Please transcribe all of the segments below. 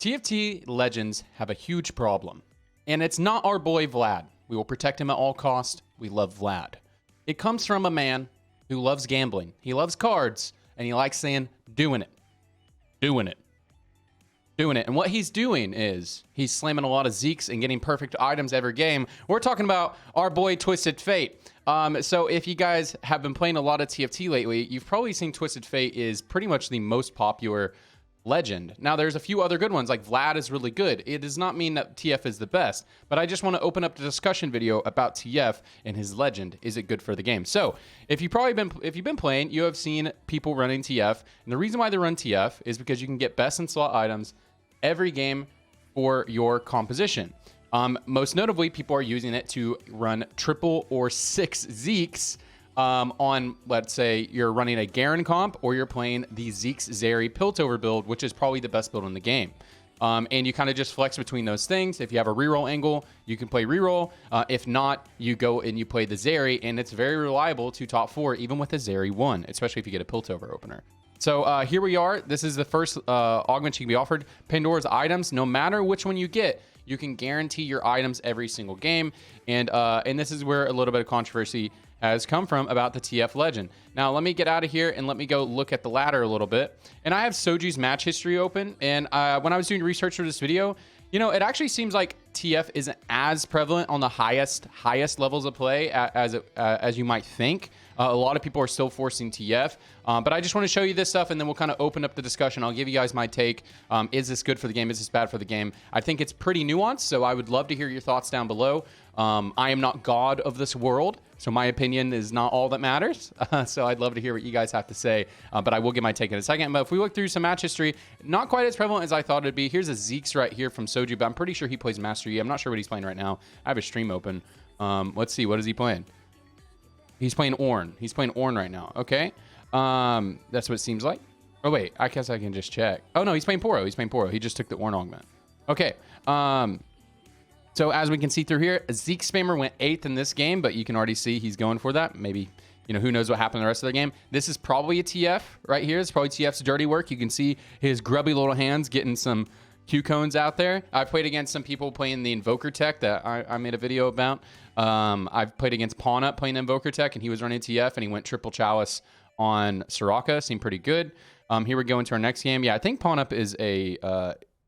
TFT Legends have a huge problem, and it's not our boy Vlad. We will protect him at all costs. We love Vlad. It comes from a man who loves gambling. He loves cards, and he likes saying, doing it. Doing it. Doing it. And what he's doing is he's slamming a lot of Zeeks and getting perfect items every game. We're talking about our boy Twisted Fate. So if you guys have been playing a lot of TFT lately, you've probably seen Twisted Fate is pretty much the most popular legend. Now, there's a few other good ones, like Vlad is really good. It does not mean that TF is the best, but I just want to open up the discussion video about TF and his legend. Is it good for the game? So if you've been playing, you have seen people running TF, and the reason why they run TF is because you can get best in slot items every game for your composition. Most notably, people are using it to run triple or six Zeeks on, let's say, you're running a Garen comp or you're playing the Zeeks Zeri Piltover build, which is probably the best build in the game. And you kind of just flex between those things. If you have a reroll angle, you can play reroll. If not, you go and you play the Zeri, and it's very reliable to top 4, even with a Zeri 1, especially if you get a Piltover opener. So here we are. This is the first augment you can be offered. Pandora's items, no matter which one you get, you can guarantee your items every single game. And this is where a little bit of controversy has come from about the TF Legend. Now, let me get out of here and let me go look at the ladder a little bit. And I have Soji's match history open. And when I was doing research for this video, you know, it actually seems like TF isn't as prevalent on the highest levels of play as you might think. A lot of people are still forcing TF, but I just want to show you this stuff, and then we'll kind of open up the discussion. I'll give you guys my take. Is this good for the game? Is this bad for the game? I think it's pretty nuanced, so I would love to hear your thoughts down below. I am not God of this world, so my opinion is not all that matters. So I'd love to hear what you guys have to say, but I will get my take in a second. But if we look through some match history, not quite as prevalent as I thought it'd be. Here's a Zeeks right here from Soji, but I'm pretty sure he plays Master Yi. I'm not sure what he's playing right now. I have a stream open. Let's see. What is he playing? He's playing Ornn. He's playing Ornn right now. Okay. That's what it seems like. Oh, wait. I guess I can just check. Oh, no. He's playing Poro. He's playing Poro. He just took the Ornn augment. Okay. So as we can see through here, Zeke Spammer went 8th in this game, but you can already see he's going for that. Maybe, you know, who knows what happened in the rest of the game. This is probably a TF right here. It's probably TF's dirty work. You can see his grubby little hands getting some Q-cones out there. I've played against some people playing the Invoker tech that I made a video about. I've played against Pawnup playing Invoker tech, and he was running TF, and he went triple Chalice on Soraka. Seemed pretty good. Here we go into our next game. Yeah, I think Pawnup is a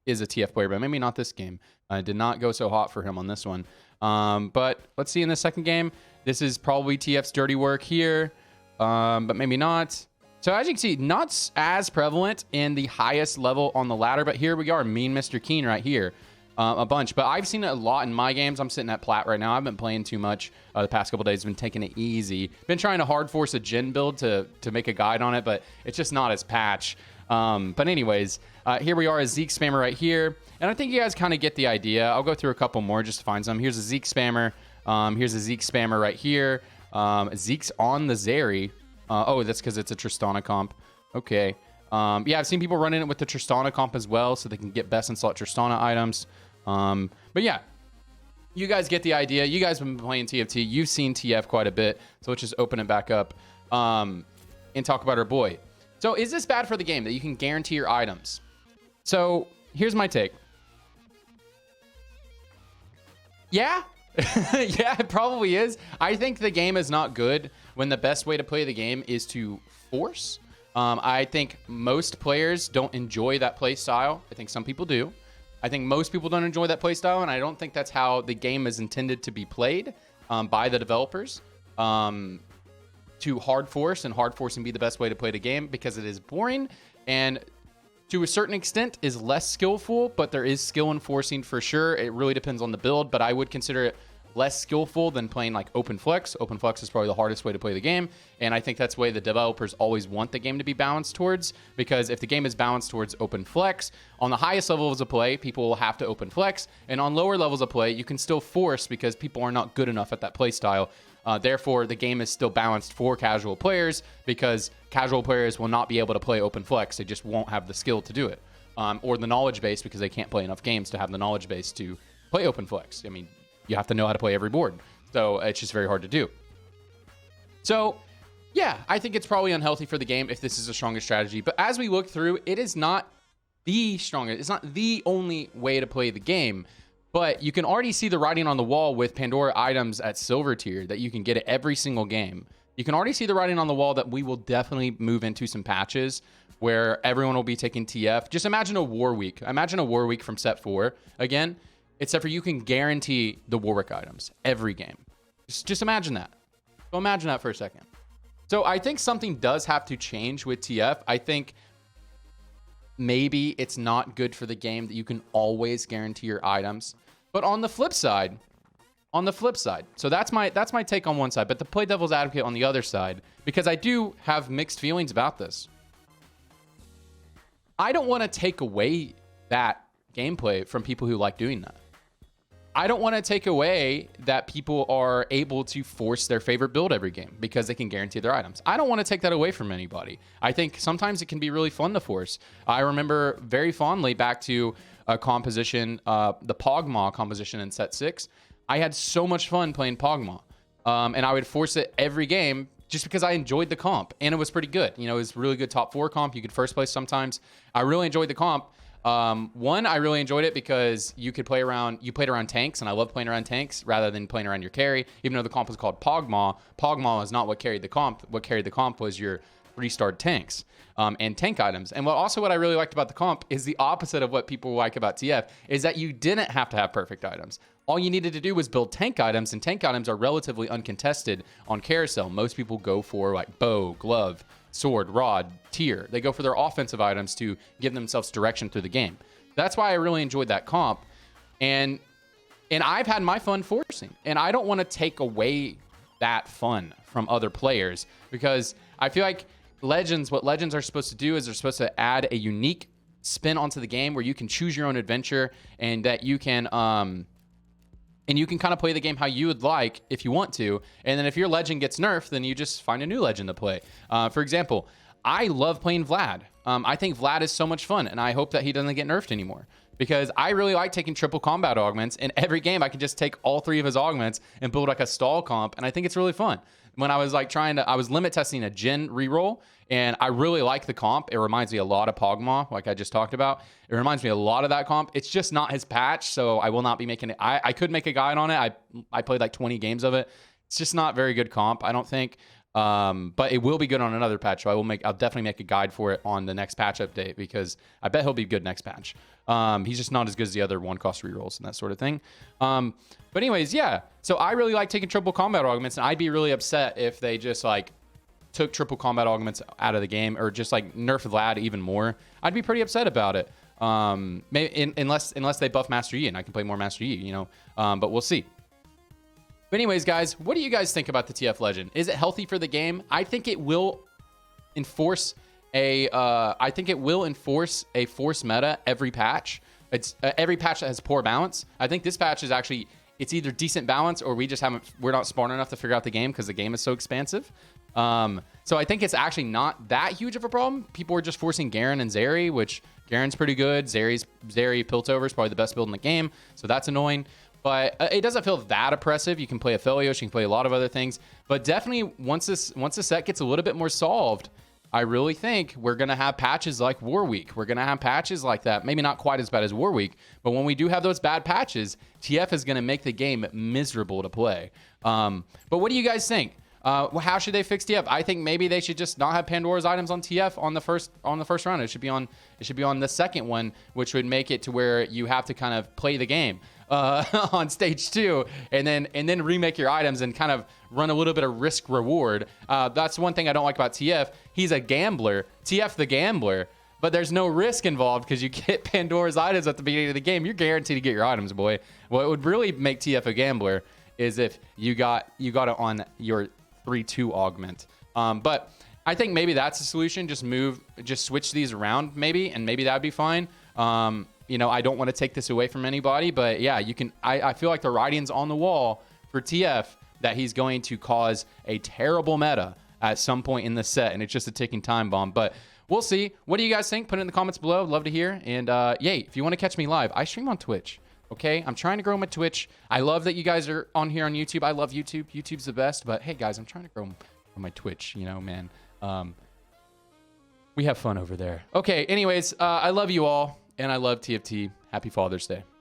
TF player, but maybe not this game. Did not go so hot for him on this one. But let's see in the second game. This is probably TF's dirty work here, but maybe not. So as you can see, not as prevalent in the highest level on the ladder, but here we are, Mean Mr. Keen right here. A bunch, but I've seen it a lot in my games. I'm sitting at plat right now. I've been playing too much the past couple days. Been taking it easy. Been trying to hard force a Jhin build to make a guide on it, but it's just not as patch. But anyways, here we are, a Zeke Spammer right here. And I think you guys kind of get the idea. I'll go through a couple more just to find some. Here's a Zeke Spammer. Here's a Zeke Spammer right here. Zeke's on the Zeri. Oh, that's because it's a Tristana comp. Okay. Yeah, I've seen people running it with the Tristana comp as well, so they can get best in slot Tristana items. But yeah, you guys get the idea. You guys have been playing TFT. You've seen TF quite a bit. So let's just open it back up and talk about our boy. So is this bad for the game that you can guarantee your items? So here's my take. Yeah. Yeah, it probably is. I think the game is not good when the best way to play the game is to force. I think most players don't enjoy that play style. I think some people do. I think most people don't enjoy that play style, and I don't think that's how the game is intended to be played by the developers. To hard force and hard forcing be the best way to play the game because it is boring and to a certain extent is less skillful, but there is skill in forcing for sure. It really depends on the build, but I would consider it less skillful than playing like open flex. Open flex is probably the hardest way to play the game, and I think that's the way the developers always want the game to be balanced towards, because if the game is balanced towards open flex, on the highest levels of play, people will have to open flex, and on lower levels of play, you can still force because people are not good enough at that play style. Therefore, the game is still balanced for casual players because casual players will not be able to play open flex. They just won't have the skill to do it, or the knowledge base because they can't play enough games to have the knowledge base to play open flex. I mean, you have to know how to play every board. So it's just very hard to do. So yeah, I think it's probably unhealthy for the game if this is the strongest strategy. But as we look through, it is not the strongest, it's not the only way to play the game, but you can already see the writing on the wall with Pandora items at silver tier that you can get at every single game. You can already see the writing on the wall that we will definitely move into some patches where everyone will be taking TF. Just imagine a war week. Imagine a war week from set 4 again, except for you can guarantee the Warwick items every game. Just imagine that. So imagine that for a second. So I think something does have to change with TF. I think maybe it's not good for the game that you can always guarantee your items. But on the flip side, so that's my take on one side, but to play devil's advocate on the other side, because I do have mixed feelings about this. I don't want to take away that gameplay from people who like doing that. I don't want to take away that people are able to force their favorite build every game because they can guarantee their items. I don't want to take that away from anybody. I think sometimes it can be really fun to force. I remember very fondly back to a composition, the Pogmaw composition in set 6. I had so much fun playing Pogmaw, and I would force it every game just because I enjoyed the comp, and it was pretty good. You know, it was really good top 4 comp. You could first place sometimes. I really enjoyed the comp. One, I really enjoyed it because you played around tanks, and I love playing around tanks rather than playing around your carry. Even though the comp was called Pogmaw, Pogmaw is not what carried the comp. What carried the comp was your 3-star tanks and tank items. And what I really liked about the comp is the opposite of what people like about TF, is that you didn't have to have perfect items. All you needed to do was build tank items, and tank items are relatively uncontested on carousel. Most people go for like bow, glove, sword, rod, tier. They go for their offensive items to give themselves direction through the game. That's why I really enjoyed that comp. And I've had my fun forcing. And I don't want to take away that fun from other players, because I feel like what Legends are supposed to do is they're supposed to add a unique spin onto the game where you can choose your own adventure, and that you can kind of play the game how you would like if you want to. And then if your legend gets nerfed, then you just find a new legend to play. For example, I love playing Vlad. I think Vlad is so much fun, and I hope that he doesn't get nerfed anymore, because I really like taking triple combat augments. In every game, I can just take all 3 of his augments and build like a stall comp, and I think it's really fun. When I was like I was limit testing a Jhin reroll, and I really like the comp. It reminds me a lot of Pogmaw, like I just talked about. It reminds me a lot of that comp. It's just not his patch, so I will not be making it. I could make a guide on it. I played like 20 games of it. It's just not very good comp, I don't think. But it will be good on another patch, so I'll definitely make a guide for it on the next patch update, because I bet he'll be good next patch. He's just not as good as the other 1-cost rerolls and that sort of thing. But anyways, yeah. So I really like taking triple combat augments, and I'd be really upset if they just like took triple combat augments out of the game, or just like nerfed Vlad even more. I'd be pretty upset about it. Maybe unless they buff Master Yi and I can play more Master Yi, you know. But we'll see. But anyways, guys, what do you guys think about the TF Legend? Is it healthy for the game? I think it will enforce a force meta every patch. It's every patch that has poor balance. I think this patch is actually, it's either decent balance, or we're not smart enough to figure out the game because the game is so expansive. So I think it's actually not that huge of a problem. People are just forcing Garen and Zeri, which Garen's pretty good. Zeri Piltover is probably the best build in the game, so that's annoying. But it doesn't feel that oppressive. You can play Aphelios, you can play a lot of other things. But definitely, once the set gets a little bit more solved, I really think we're going to have patches like War Week. We're going to have patches like that. Maybe not quite as bad as War Week, but when we do have those bad patches, TF is going to make the game miserable to play. But what do you guys think? How should they fix TF? I think maybe they should just not have Pandora's items on TF on the first round. It should be on the second one, which would make it to where you have to kind of play the game on stage 2, and then remake your items and kind of run a little bit of risk reward. That's one thing I don't like about TF. He's a gambler, TF the gambler, but there's no risk involved because you get Pandora's items at the beginning of the game. You're guaranteed to get your items, boy. What would really make TF a gambler is if you got it on your 3-2 augment. But I think maybe that's a solution. Just switch these around maybe, and maybe that'd be fine. You know, I don't want to take this away from anybody, but yeah, you can. I feel like the writing's on the wall for TF that he's going to cause a terrible meta at some point in the set, and it's just a ticking time bomb. But we'll see. What do you guys think? Put it in the comments below. I'd love to hear. And yay, if you want to catch me live, I stream on Twitch. Okay, I'm trying to grow my Twitch. I love that you guys are on here on YouTube. I love YouTube. YouTube's the best. But hey, guys, I'm trying to grow my Twitch. You know, man. We have fun over there. Okay, anyways, I love you all, and I love TFT. Happy Father's Day.